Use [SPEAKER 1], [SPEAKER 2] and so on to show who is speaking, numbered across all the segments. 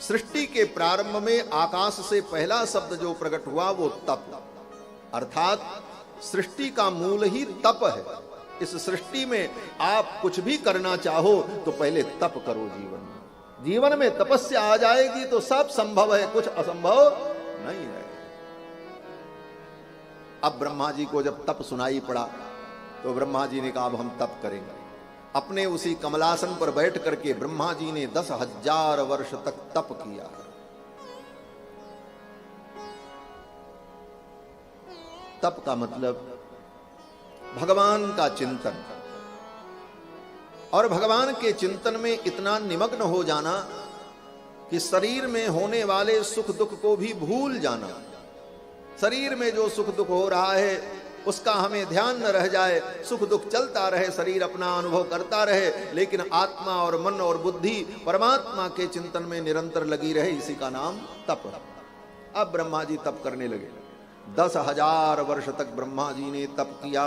[SPEAKER 1] सृष्टि के प्रारंभ में आकाश से पहला शब्द जो प्रकट हुआ वो तप, अर्थात सृष्टि का मूल ही तप है। इस सृष्टि में आप कुछ भी करना चाहो तो पहले तप करो। जीवन में तपस्या आ जाएगी तो सब संभव है, कुछ असंभव नहीं है। अब ब्रह्मा जी को जब तप सुनाई पड़ा तो ब्रह्मा जी ने कहा अब हम तप करेंगे। अपने उसी कमलासन पर बैठ करके ब्रह्मा जी ने 10,000 वर्ष तक तप किया। तप का मतलब भगवान का चिंतन, और भगवान के चिंतन में इतना निमग्न हो जाना कि शरीर में होने वाले सुख दुख को भी भूल जाना। शरीर में जो सुख दुख हो रहा है उसका हमें ध्यान न रह जाए, सुख दुख चलता रहे, शरीर अपना अनुभव करता रहे, लेकिन आत्मा और मन और बुद्धि परमात्मा के चिंतन में निरंतर लगी रहे, इसी का नाम तप है। अब ब्रह्मा जी तप करने लगे। 10,000 वर्ष तक ब्रह्मा जी ने तप किया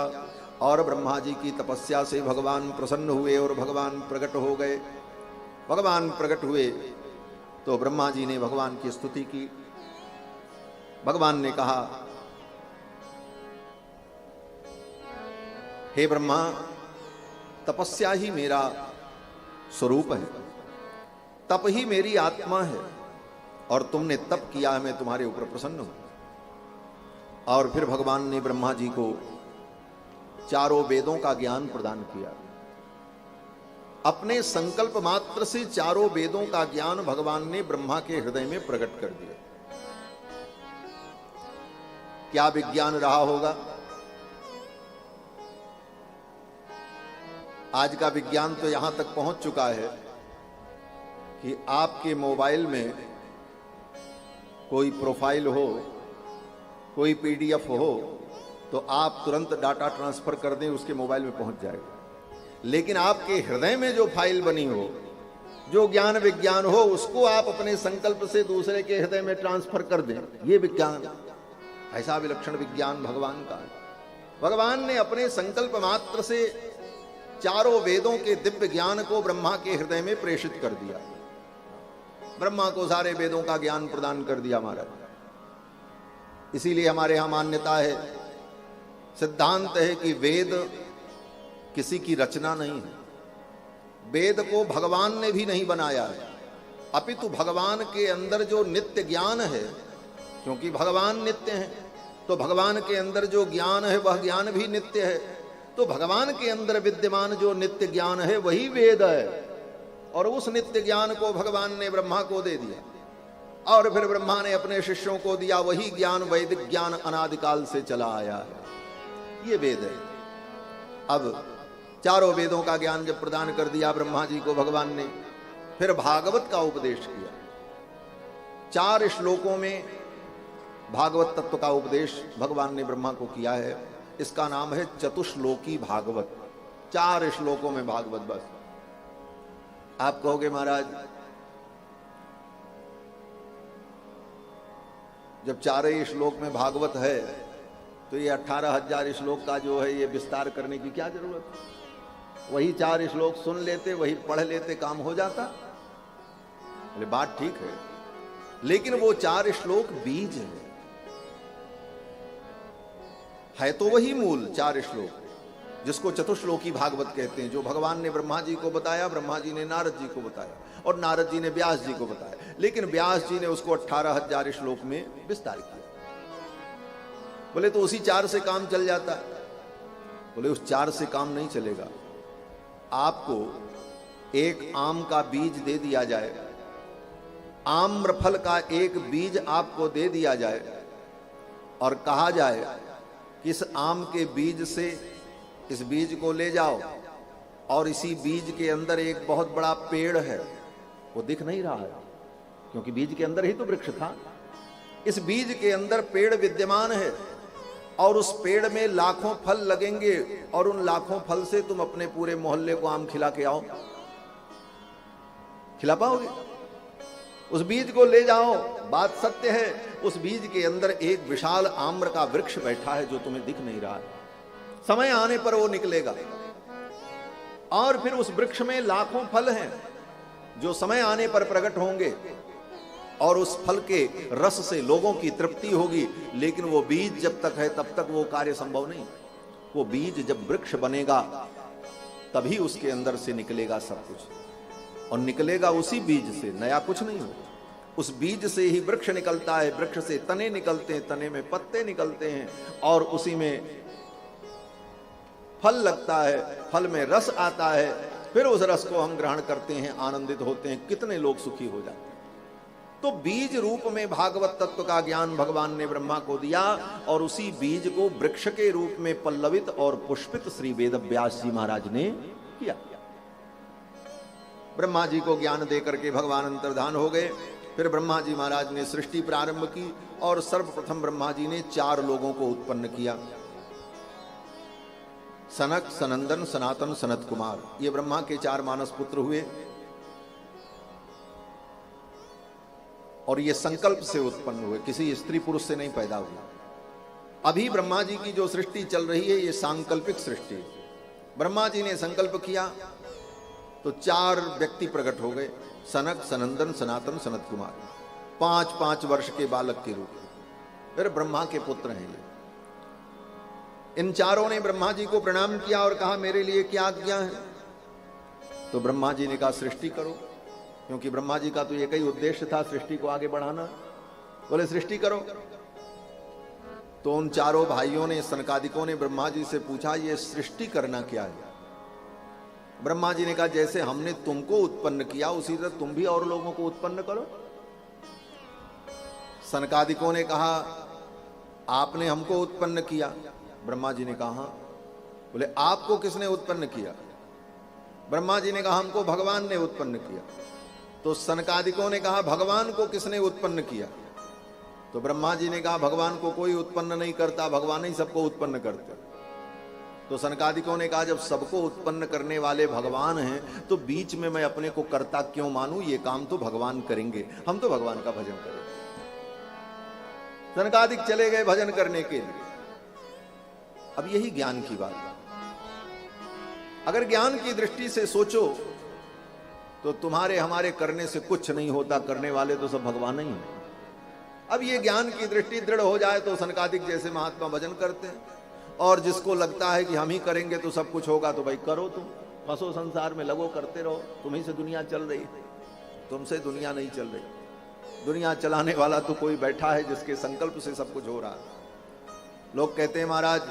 [SPEAKER 1] और ब्रह्मा जी की तपस्या से भगवान प्रसन्न हुए और भगवान प्रकट हो गए। भगवान प्रकट हुए तो ब्रह्मा जी ने भगवान की स्तुति की। भगवान ने कहा, हे ब्रह्मा, तपस्या ही मेरा स्वरूप है, तप ही मेरी आत्मा है, और तुमने तप किया है, मैं तुम्हारे ऊपर प्रसन्न हूं। और फिर भगवान ने ब्रह्मा जी को चारों वेदों का ज्ञान प्रदान किया। अपने संकल्प मात्र से चारों वेदों का ज्ञान भगवान ने ब्रह्मा के हृदय में प्रकट कर दिया। क्या विज्ञान रहा होगा? आज का विज्ञान तो यहां तक पहुंच चुका है कि आपके मोबाइल में कोई प्रोफाइल हो, कोई पीडीएफ हो, तो आप तुरंत डाटा ट्रांसफर कर दें, उसके मोबाइल में पहुंच जाएगा। लेकिन आपके हृदय में जो फाइल बनी हो, जो ज्ञान विज्ञान हो, उसको आप अपने संकल्प से दूसरे के हृदय में ट्रांसफर कर दें, ये विज्ञान, ऐसा विलक्षण विज्ञान भगवान का है। भगवान ने अपने संकल्प मात्र से चारों वेदों के दिव्य ज्ञान को ब्रह्मा के हृदय में प्रेषित कर दिया। ब्रह्मा को सारे वेदों का ज्ञान प्रदान कर दिया महाराज। इसीलिए हमारे यहां मान्यता है, सिद्धांत है कि वेद किसी की रचना नहीं है। वेद को भगवान ने भी नहीं बनाया है, अपितु भगवान के अंदर जो नित्य ज्ञान है, क्योंकि भगवान नित्य हैं, तो भगवान के अंदर जो ज्ञान है वह ज्ञान भी नित्य है। तो भगवान के अंदर विद्यमान जो नित्य ज्ञान है वही वेद है, और उस नित्य ज्ञान को भगवान ने ब्रह्मा को दे दिया, और फिर ब्रह्मा ने अपने शिष्यों को दिया। वही ज्ञान वैदिक ज्ञान अनादिकाल से चला आया है, ये वेद है। अब चारों वेदों का ज्ञान जब प्रदान कर दिया ब्रह्मा जी को भगवान ने, फिर भागवत का उपदेश किया। 4 श्लोकों में भागवत तत्व का उपदेश भगवान ने ब्रह्मा को किया है। इसका नाम है चतुश्लोकी भागवत। 4 श्लोकों में भागवत। बस आप कहोगे महाराज, जब 4 श्लोक में भागवत है तो ये 18,000 श्लोक का जो है ये विस्तार करने की क्या जरूरत है? वही 4 श्लोक सुन लेते, वही पढ़ लेते, काम हो जाता। बोले बात ठीक है, लेकिन वो 4 श्लोक बीज है तो वही मूल 4 श्लोक, जिसको चतुश्लोकी भागवत कहते हैं, जो भगवान ने ब्रह्मा जी को बताया, ब्रह्मा जी ने नारद जी को बताया, और नारद जी ने व्यास जी को बताया। लेकिन व्यास जी ने उसको 18,000 श्लोक में विस्तार किया। बोले तो उसी 4 से काम चल जाता। बोले उस 4 से काम नहीं चलेगा। आपको एक आम का बीज दे दिया जाए, आम्रफल का एक बीज आपको दे दिया जाए, और कहा जाए कि इस आम के बीज से इस बीज को ले जाओ, और इसी बीज के अंदर एक बहुत बड़ा पेड़ है, वो दिख नहीं रहा है क्योंकि बीज के अंदर ही तो वृक्ष था। इस बीज के अंदर पेड़ विद्यमान है, और उस पेड़ में लाखों फल लगेंगे, और उन लाखों फल से तुम अपने पूरे मोहल्ले को आम खिला के आओ। खिला पाओगे? उस बीज को ले जाओ। बात सत्य है, उस बीज के अंदर एक विशाल आम्र का वृक्ष बैठा है जो तुम्हें दिख नहीं रहा है। समय आने पर वो निकलेगा, और फिर उस वृक्ष में लाखों फल हैं जो समय आने पर प्रकट होंगे। और उस फल के रस से लोगों की तृप्ति होगी, लेकिन वो बीज जब तक है तब तक वो कार्य संभव नहीं। वो बीज जब वृक्ष बनेगा तभी उसके अंदर से निकलेगा सब कुछ, और निकलेगा उसी बीज से, नया कुछ नहीं हो। उस बीज से ही वृक्ष निकलता है, वृक्ष से तने निकलते हैं, तने में पत्ते निकलते हैं, और उसी में फल लगता है, फल में रस आता है, फिर उस रस को हम ग्रहण करते हैं, आनंदित होते हैं, कितने लोग सुखी हो जाते हैं। तो बीज रूप में भागवत तत्व का ज्ञान भगवान ने ब्रह्मा को दिया, और उसी बीज को वृक्ष के रूप में पल्लवित और पुष्पित श्री वेद व्यास जी महाराज ने किया। ब्रह्मा जी को ज्ञान देकर के भगवान अंतर्धान हो गए। फिर ब्रह्मा जी महाराज ने सृष्टि प्रारंभ की, और सर्वप्रथम ब्रह्मा जी ने 4 लोगों को उत्पन्न किया। सनक, सनंदन, सनातन, सनत कुमार, ये ब्रह्मा के 4 मानस पुत्र हुए, और ये संकल्प से उत्पन्न हुए, किसी स्त्री पुरुष से नहीं पैदा हुए। अभी ब्रह्मा जी की जो सृष्टि चल रही है ये सांकल्पिक सृष्टि। ब्रह्मा जी ने संकल्प किया तो 4 व्यक्ति प्रकट हो गए, सनक, सनंदन, सनातन, सनत कुमार, 5-5 वर्ष के बालक के रूप में। फिर ब्रह्मा के पुत्र हैं ये। इन 4 ने ब्रह्मा जी को प्रणाम किया और कहा मेरे लिए क्या आज्ञा है। तो ब्रह्मा जी ने कहा सृष्टि करो, क्योंकि ब्रह्मा जी का तो एक ही उद्देश्य था, सृष्टि को आगे बढ़ाना। बोले सृष्टि करो। तो उन 4 भाइयों ने, सनकादिकों ने ब्रह्मा जी से पूछा ये सृष्टि करना क्या है। ब्रह्मा जी ने कहा जैसे हमने तुमको उत्पन्न किया उसी तरह तुम भी और लोगों को उत्पन्न करो। सनकादिकों ने कहा आपने हमको उत्पन्न किया। ब्रह्मा जी ने कहा हाँ। बोले आपको किसने उत्पन्न किया। ब्रह्मा जी ने कहा हमको भगवान ने उत्पन्न किया। तो सनकादिकों ने कहा भगवान को किसने उत्पन्न किया। तो ब्रह्मा जी ने कहा भगवान को कोई उत्पन्न नहीं करता, भगवान ही सबको उत्पन्न करते। तो सनकादिकों ने कहा जब सबको उत्पन्न करने वाले भगवान हैं तो बीच में मैं अपने को कर्ता क्यों मानूं, ये काम तो भगवान करेंगे, हम तो भगवान का भजन करेंगे। सनकादिक चले गए भजन करने के लिए। अब यही ज्ञान की बात है। अगर ज्ञान की दृष्टि से सोचो तो तुम्हारे हमारे करने से कुछ नहीं होता, करने वाले तो सब भगवान ही हैं। अब ये ज्ञान की दृष्टि दृढ़ हो जाए तो सनकादिक जैसे महात्मा भजन करते हैं, और जिसको लगता है कि हम ही करेंगे तो सब कुछ होगा तो भाई करो, तुम फंसो संसार में, लगो करते रहो, तुम्ही से दुनिया चल रही, तुमसे दुनिया नहीं चल रही। दुनिया चलाने वाला तो कोई बैठा है जिसके संकल्प से सब कुछ हो रहा है। लोग कहते हैं महाराज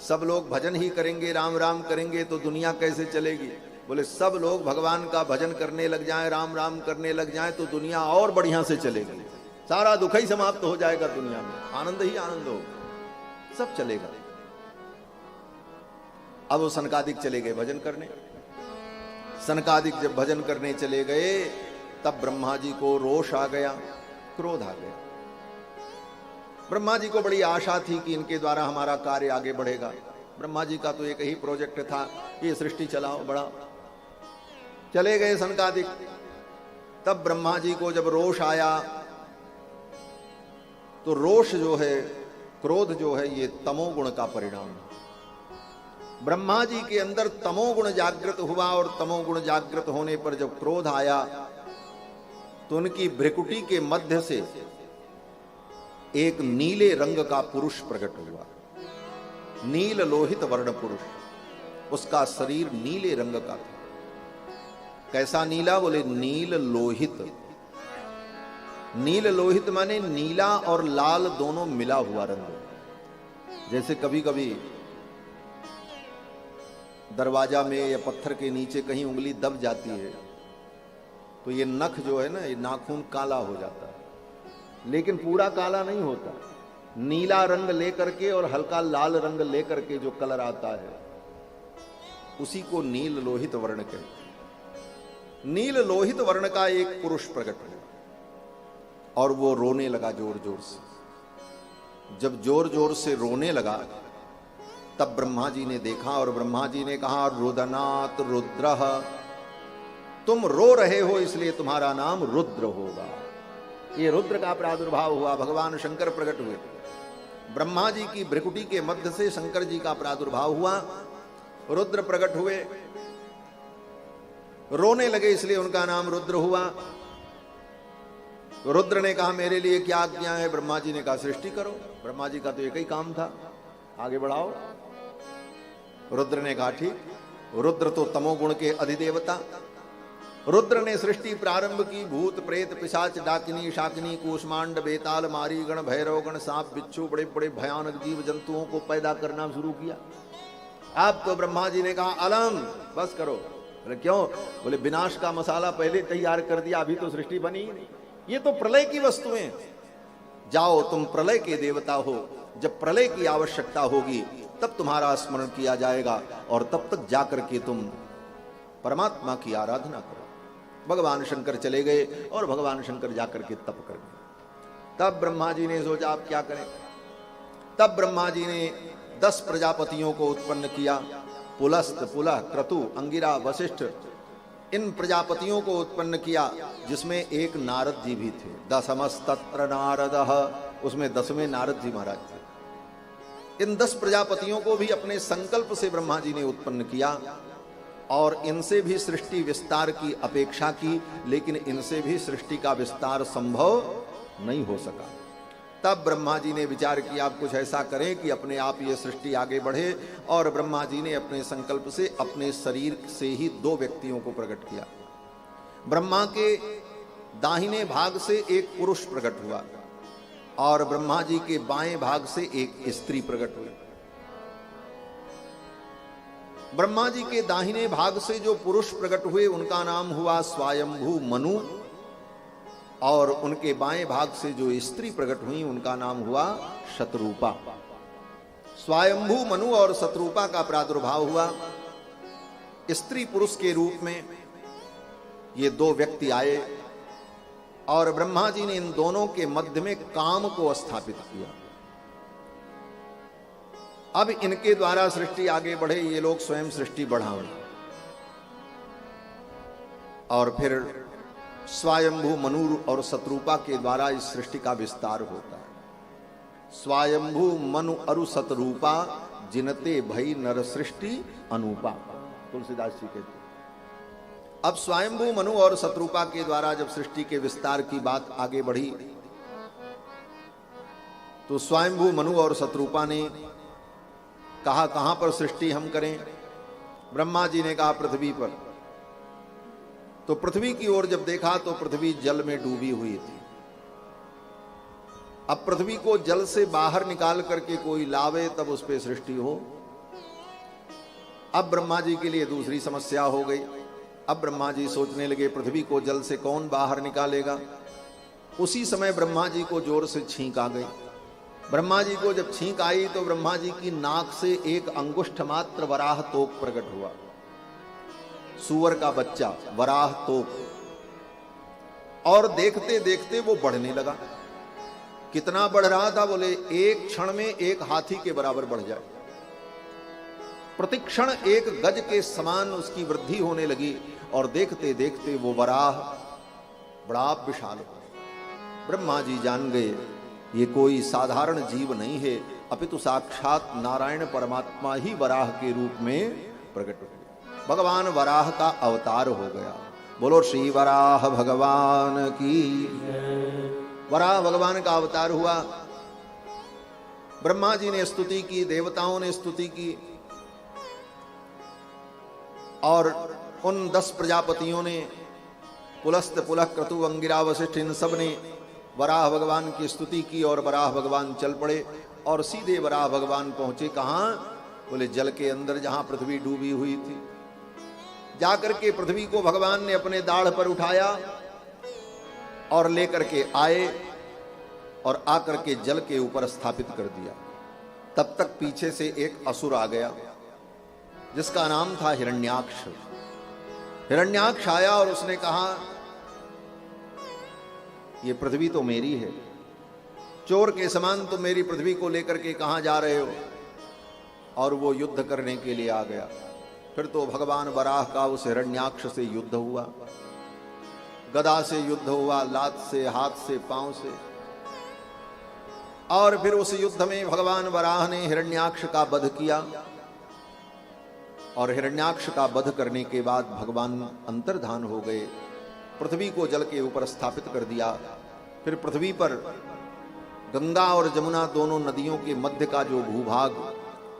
[SPEAKER 1] सब लोग भजन ही करेंगे, राम राम करेंगे तो दुनिया कैसे चलेगी। बोले सब लोग भगवान का भजन करने लग जाएं, राम राम करने लग जाएं तो दुनिया और बढ़िया से चलेगी, सारा दुख ही समाप्त हो जाएगा, दुनिया में आनंद ही आनंद होगा, सब चलेगा। अब वो सनकादिक चले गए भजन करने। सनकादिक जब भजन करने चले गए तब ब्रह्मा जी को रोष आ गया, क्रोध आ गया। ब्रह्मा जी को बड़ी आशा थी कि इनके द्वारा हमारा कार्य आगे बढ़ेगा। ब्रह्मा जी का तो एक ही प्रोजेक्ट था, ये सृष्टि चलाओ, बड़ा। चले गए सनकादिक। तब ब्रह्मा जी को जब रोष आया तो रोष जो है, क्रोध जो है, ये तमोगुण का परिणाम है। ब्रह्मा जी के अंदर तमोगुण जागृत हुआ, और तमोगुण जागृत होने पर जब क्रोध आया तो उनकी भ्रिकुटी के मध्य से एक नीले रंग का पुरुष प्रकट हुआ, नील लोहित वर्ण पुरुष। उसका शरीर नीले रंग का था। कैसा नीला? बोले नील लोहित। नील लोहित माने नीला और लाल दोनों मिला हुआ रंग। जैसे कभी कभी दरवाजा में या पत्थर के नीचे कहीं उंगली दब जाती है तो ये नख जो है ना, ये नाखून काला हो जाता है, लेकिन पूरा काला नहीं होता। नीला रंग लेकर के और हल्का लाल रंग लेकर के जो कलर आता है उसी को नील लोहित वर्ण कहते हैं। नील लोहित वर्ण का एक पुरुष प्रकट हुआ और वो रोने लगा जोर जोर से। जब जोर जोर से रोने लगा तब ब्रह्मा जी ने देखा और ब्रह्मा जी ने कहा रुदनात् रुद्रः, तुम रो रहे हो इसलिए तुम्हारा नाम रुद्र होगा। ये रुद्र का प्रादुर्भाव हुआ, भगवान शंकर प्रकट हुए। ब्रह्मा जी की भ्रिकुटी के मध्य से शंकर जी का प्रादुर्भाव हुआ, रुद्र प्रकट हुए, रोने लगे इसलिए उनका नाम रुद्र हुआ। तो रुद्र ने कहा मेरे लिए क्या आज्ञा है? ब्रह्मा जी ने कहा सृष्टि करो। ब्रह्मा जी का तो एक ही काम था, आगे बढ़ाओ। रुद्र ने कहा ठीक। रुद्र तो तमोगुण के अधिदेवता, रुद्र ने सृष्टि प्रारंभ की। भूत प्रेत पिशाच डाकिनी शाकिनी कूष्मांड बेताल मारी गण भैरव गण सांप बिच्छू बड़े बड़े भयानक जीव जंतुओं को पैदा करना शुरू किया। अब तो ब्रह्मा जी ने कहा अलम बस करो। बोले क्यों? बोले विनाश का मसाला पहले तैयार कर दिया, अभी तो सृष्टि बनी ही नहीं। ये तो प्रलय की वस्तुएं। जाओ तुम प्रलय के देवता हो, जब प्रलय की आवश्यकता होगी तब तुम्हारा स्मरण किया जाएगा और तब तक जाकर के तुम परमात्मा की आराधना करो। भगवान शंकर चले गए और भगवान शंकर जाकर के तप कर गए। तब ब्रह्मा जी ने सोचा आप क्या करें। तब ब्रह्मा जी ने 10 प्रजापतियों को उत्पन्न किया। पुलस्त पुलह क्रतु अंगिरा वशिष्ठ, इन प्रजापतियों को उत्पन्न किया, जिसमें एक नारद जी भी थे। 10मस्तत्र नारदः, उसमें 10वें नारद जी महाराज थे। इन 10 प्रजापतियों को भी अपने संकल्प से ब्रह्मा जी ने उत्पन्न किया और इनसे भी सृष्टि विस्तार की अपेक्षा की, लेकिन इनसे भी सृष्टि का विस्तार संभव नहीं हो सका। तब ब्रह्मा जी ने विचार किया आप कुछ ऐसा करें कि अपने आप ये सृष्टि आगे बढ़े, और ब्रह्मा जी ने अपने संकल्प से अपने शरीर से ही 2 व्यक्तियों को प्रकट किया। ब्रह्मा के दाहिने भाग से एक पुरुष प्रकट हुआ और ब्रह्मा जी के बाएं भाग से एक स्त्री प्रकट हुई। ब्रह्मा जी के दाहिने भाग से जो पुरुष प्रकट हुए उनका नाम हुआ स्वयंभू मनु, और उनके बाएं भाग से जो स्त्री प्रकट हुई उनका नाम हुआ शतरूपा। स्वयंभू मनु और शतरूपा का प्रादुर्भाव हुआ। स्त्री पुरुष के रूप में ये 2 व्यक्ति आए और ब्रह्मा जी ने इन दोनों के मध्य में काम को स्थापित किया। अब इनके द्वारा सृष्टि आगे बढ़े, ये लोग स्वयं सृष्टि बढ़ाएं। और फिर स्वयंभू मनु और शतरूपा के द्वारा इस सृष्टि का विस्तार होता है। स्वयंभू मनु अरु शतरूपा जिनते भई नर सृष्टि अनूपा, तुलसीदास जी कहते। अब स्वयंभू मनु और शतरूपा के द्वारा जब सृष्टि के विस्तार की बात आगे बढ़ी तो स्वयंभू मनु और शतरूपा ने कहा कहां पर सृष्टि हम करें? ब्रह्मा जी ने कहा पृथ्वी पर। तो पृथ्वी की ओर जब देखा तो पृथ्वी जल में डूबी हुई थी। अब पृथ्वी को जल से बाहर निकाल करके कोई लावे तब उस पर सृष्टि हो। अब ब्रह्मा जी के लिए दूसरी समस्या हो गई। अब ब्रह्मा जी सोचने लगे पृथ्वी को जल से कौन बाहर निकालेगा। उसी समय ब्रह्मा जी को जोर से छींक आ गई। ब्रह्मा जी को जब छींक आई तो ब्रह्मा जी की नाक से एक अंगुष्ठ मात्र वराह तोक प्रकट हुआ। सूअर का बच्चा वराह तोक, और देखते देखते वो बढ़ने लगा। कितना बढ़ रहा था? बोले एक क्षण में एक हाथी के बराबर बढ़ जाए। प्रतिक्षण 1 गज के समान उसकी वृद्धि होने लगी और देखते देखते वो वराह बड़ा विशाल हो। ब्रह्मा जी जान गए ये कोई साधारण जीव नहीं है, अपितु साक्षात नारायण परमात्मा ही वराह के रूप में प्रकट हुए। भगवान वराह का अवतार हो गया। बोलो श्री वराह भगवान की। वराह भगवान का अवतार हुआ। ब्रह्मा जी ने स्तुति की, देवताओं ने स्तुति की, और उन 10 प्रजापतियों ने, पुलस्त पुलह क्रतु अंगिरा वशिष्ठ, इन सब ने वराह भगवान की स्तुति की और वराह भगवान चल पड़े और सीधे वराह भगवान पहुंचे कहां? बोले जल के अंदर, जहां पृथ्वी डूबी हुई थी। जाकर के पृथ्वी को भगवान ने अपने दाढ़ पर उठाया और लेकर के आए और आकर के जल के ऊपर स्थापित कर दिया। तब तक पीछे से एक असुर आ गया जिसका नाम था हिरण्याक्ष। हिरण्याक्ष आया और उसने कहा ये पृथ्वी तो मेरी है, चोर के समान तुम मेरी पृथ्वी को लेकर के कहां जा रहे हो? और वो युद्ध करने के लिए आ गया। फिर तो भगवान वराह का उस हिरण्याक्ष से युद्ध हुआ। गदा से युद्ध हुआ, लात से, हाथ से, पांव से, और फिर उस युद्ध में भगवान वराह ने हिरण्याक्ष का वध किया। और हिरण्याक्ष का वध करने के बाद भगवान अंतर्धान हो गए, पृथ्वी को जल के ऊपर स्थापित कर दिया। फिर पृथ्वी पर गंगा और जमुना दोनों नदियों के मध्य का जो भूभाग,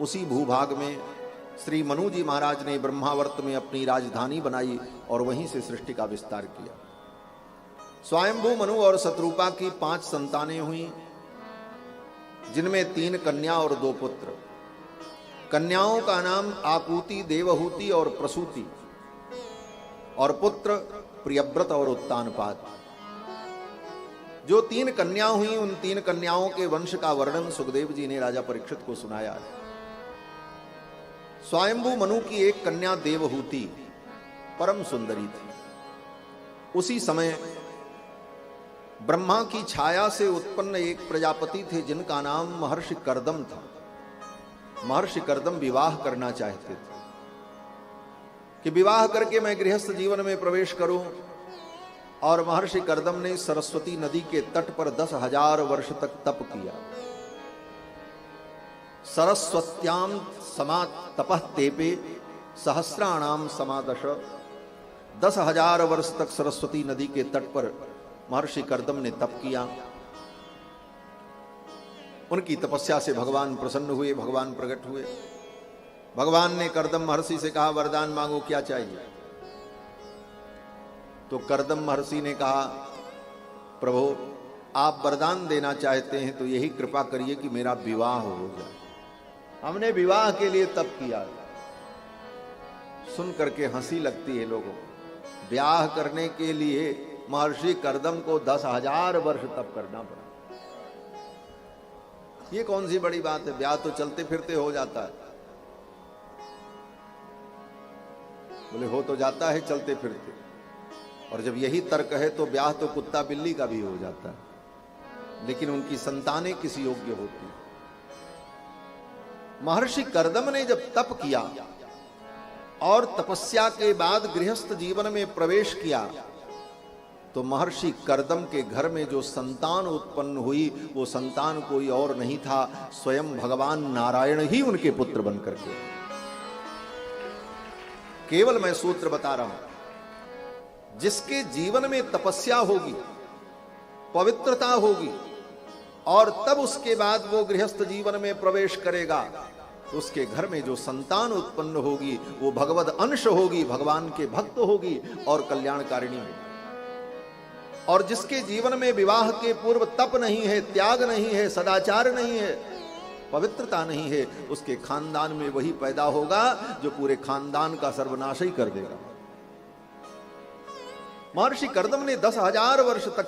[SPEAKER 1] उसी भूभाग में श्री मनु जी महाराज ने ब्रह्मावर्त में अपनी राजधानी बनाई और वहीं से सृष्टि का विस्तार किया। स्वयंभू मनु और शत्रुपा की 5 संतानें हुई, जिनमें 3 कन्या और 2 पुत्र। कन्याओं का नाम आकूति, देवहूति और प्रसूति, और पुत्र प्रियव्रत और उत्तानपाद। जो 3 कन्या हुई, उन 3 कन्याओं के वंश का वर्णन सुखदेव जी ने राजा परीक्षित को सुनाया है। स्वयंभू मनु की एक कन्या देवहूति परम सुंदरी थी। उसी समय ब्रह्मा की छाया से उत्पन्न एक प्रजापति थे जिनका नाम महर्षि कर्दम था। महर्षि कर्दम विवाह करना चाहते थे कि विवाह करके मैं गृहस्थ जीवन में प्रवेश करूं, और महर्षि कर्दम ने सरस्वती नदी के तट पर 10,000 वर्ष तक तप किया। सरस्वत्याम समा तपः तेपे सहस्राणाम समादश। 10,000 वर्ष तक सरस्वती नदी के तट पर महर्षि कर्दम ने तप किया। उनकी तपस्या से भगवान प्रसन्न हुए, भगवान प्रकट हुए। भगवान ने कर्दम महर्षि से कहा, वरदान मांगो, क्या चाहिए? तो कर्दम महर्षि ने कहा, प्रभु आप वरदान देना चाहते हैं तो यही कृपा करिए कि मेरा विवाह हो जाए। हमने विवाह के लिए तप किया। सुन करके हंसी लगती है लोगों को। ब्याह करने के लिए महर्षि कर्दम को 10,000 वर्ष तप करना पड़ा। ये कौन सी बड़ी बात है? ब्याह तो चलते फिरते हो जाता है। बोले हो तो जाता है चलते फिरते, और जब यही तर्क है तो ब्याह तो कुत्ता बिल्ली का भी हो जाता है, लेकिन उनकी संतानें किस योग्य होती। महर्षि कर्दम ने जब तप किया और तपस्या के बाद गृहस्थ जीवन में प्रवेश किया, तो महर्षि कर्दम के घर में जो संतान उत्पन्न हुई, वो संतान कोई और नहीं था, स्वयं भगवान नारायण ही उनके पुत्र बनकर के। केवल मैं सूत्र बता रहा हूं। जिसके जीवन में तपस्या होगी, पवित्रता होगी, और तब उसके बाद वो गृहस्थ जीवन में प्रवेश करेगा, तो उसके घर में जो संतान उत्पन्न होगी वो भगवद अंश होगी, भगवान के भक्त होगी और कल्याणकारिणी होगी। और जिसके जीवन में विवाह के पूर्व तप नहीं है, त्याग नहीं है, सदाचार नहीं है, पवित्रता नहीं है, उसके खानदान में वही पैदा होगा जो पूरे खानदान का सर्वनाश ही कर देगा। महर्षि कर्दम ने 10,000 वर्ष तक